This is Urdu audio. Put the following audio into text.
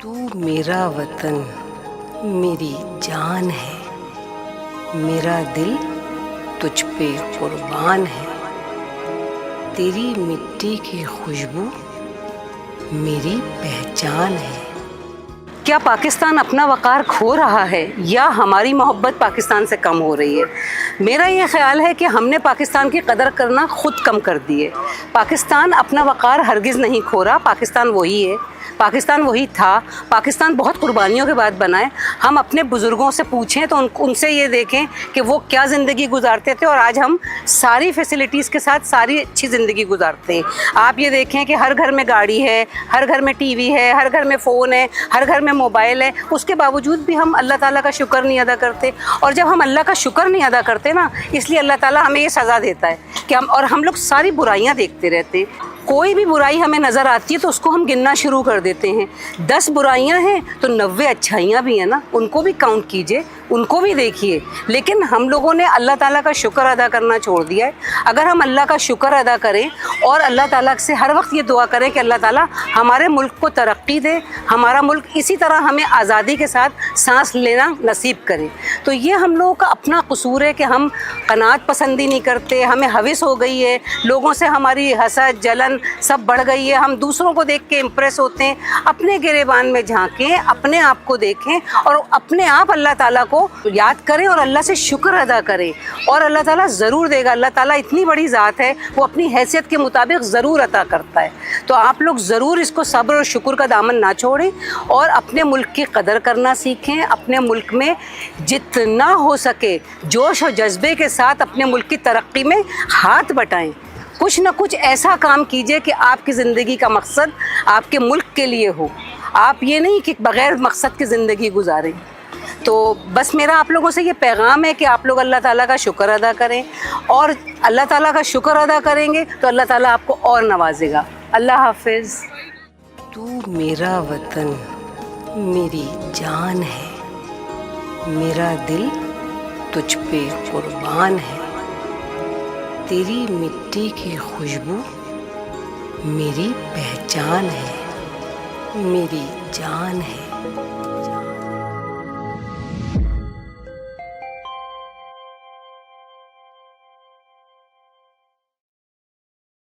تو میرا وطن میری جان ہے، میرا دل تجھ پہ قربان ہے، تیری مٹی کی خوشبو میری پہچان ہے۔ کیا پاکستان اپنا وقار کھو رہا ہے یا ہماری محبت پاکستان سے کم ہو رہی ہے؟ میرا یہ خیال ہے کہ ہم نے پاکستان کی قدر کرنا خود کم کر دی ہے۔ پاکستان اپنا وقار ہرگز نہیں کھو رہا، پاکستان وہی ہے، پاکستان وہی تھا، پاکستان بہت قربانیوں کے بعد بنا ہے۔ ہم اپنے بزرگوں سے پوچھیں تو ان سے یہ دیکھیں کہ وہ کیا زندگی گزارتے تھے اور آج ہم ساری فیسلٹیز کے ساتھ ساری اچھی زندگی گزارتے ہیں۔ آپ یہ دیکھیں کہ ہر گھر میں گاڑی ہے، ہر گھر میں ٹی وی ہے، ہر گھر میں فون ہے، ہر گھر میں موبائل ہے، اس کے باوجود بھی ہم اللہ تعالیٰ کا شکر نہیں ادا کرتے۔ اور جب ہم اللہ کا شکر نہیں ادا کرتے نا، اس لیے اللہ تعالیٰ ہمیں یہ سزا دیتا ہے کہ ہم لوگ ساری برائیاں دیکھتے رہتے ہیں۔ کوئی بھی برائی ہمیں نظر آتی ہے تو اس کو ہم گننا شروع کر دیتے ہیں۔ 10 برائیاں ہیں تو 90 اچھائیاں بھی ہیں نا، ان کو بھی کاؤنٹ کیجئے، ان کو بھی دیکھیے۔ لیکن ہم لوگوں نے اللہ تعالیٰ کا شکر ادا کرنا چھوڑ دیا ہے۔ اگر ہم اللہ کا شکر ادا کریں اور اللہ تعالیٰ سے ہر وقت یہ دعا کریں کہ اللہ تعالیٰ ہمارے ملک کو ترقی دے، ہمارا ملک اسی طرح ہمیں آزادی کے ساتھ سانس لینا نصیب کرے، تو یہ ہم لوگوں کا اپنا قصور ہے کہ ہم قناعت پسندی نہیں کرتے، ہمیں ہوس ہو گئی ہے، لوگوں سے ہماری حسد جلن سب بڑھ گئی ہے، ہم دوسروں کو دیکھ کے امپریس ہوتے ہیں۔ اپنے گریبان میں جھانکیں، اپنے آپ کو دیکھیں اور اپنے آپ اللہ تعالیٰ کو یاد کریں اور اللہ سے شکر ادا کریں، اور اللہ تعالیٰ ضرور دے گا۔ اللہ تعالیٰ اتنی بڑی ذات ہے، وہ اپنی حیثیت کے مطابق ضرور عطا کرتا ہے۔ تو آپ لوگ ضرور اس کو صبر اور شکر کا دامن نہ چھوڑیں اور اپنے ملک کی قدر کرنا سیکھیں۔ اپنے ملک میں جتنا ہو سکے جوش و جذبے کے ساتھ اپنے ملک کی ترقی میں ہاتھ بٹائیں۔ کچھ نہ کچھ ایسا کام کیجئے کہ آپ کی زندگی کا مقصد آپ کے ملک کے لیے ہو، آپ یہ نہیں کہ بغیر مقصد کی زندگی گزاریں۔ تو بس میرا آپ لوگوں سے یہ پیغام ہے کہ آپ لوگ اللہ تعالیٰ کا شکر ادا کریں، اور اللہ تعالیٰ کا شکر ادا کریں گے تو اللہ تعالیٰ آپ کو اور نوازے گا۔ اللہ حافظ۔ تو میرا وطن میری جان ہے، میرا دل تجھ پہ قربان ہے، تیری مٹی کی خوشبو میری پہچان ہے، میری جان ہے۔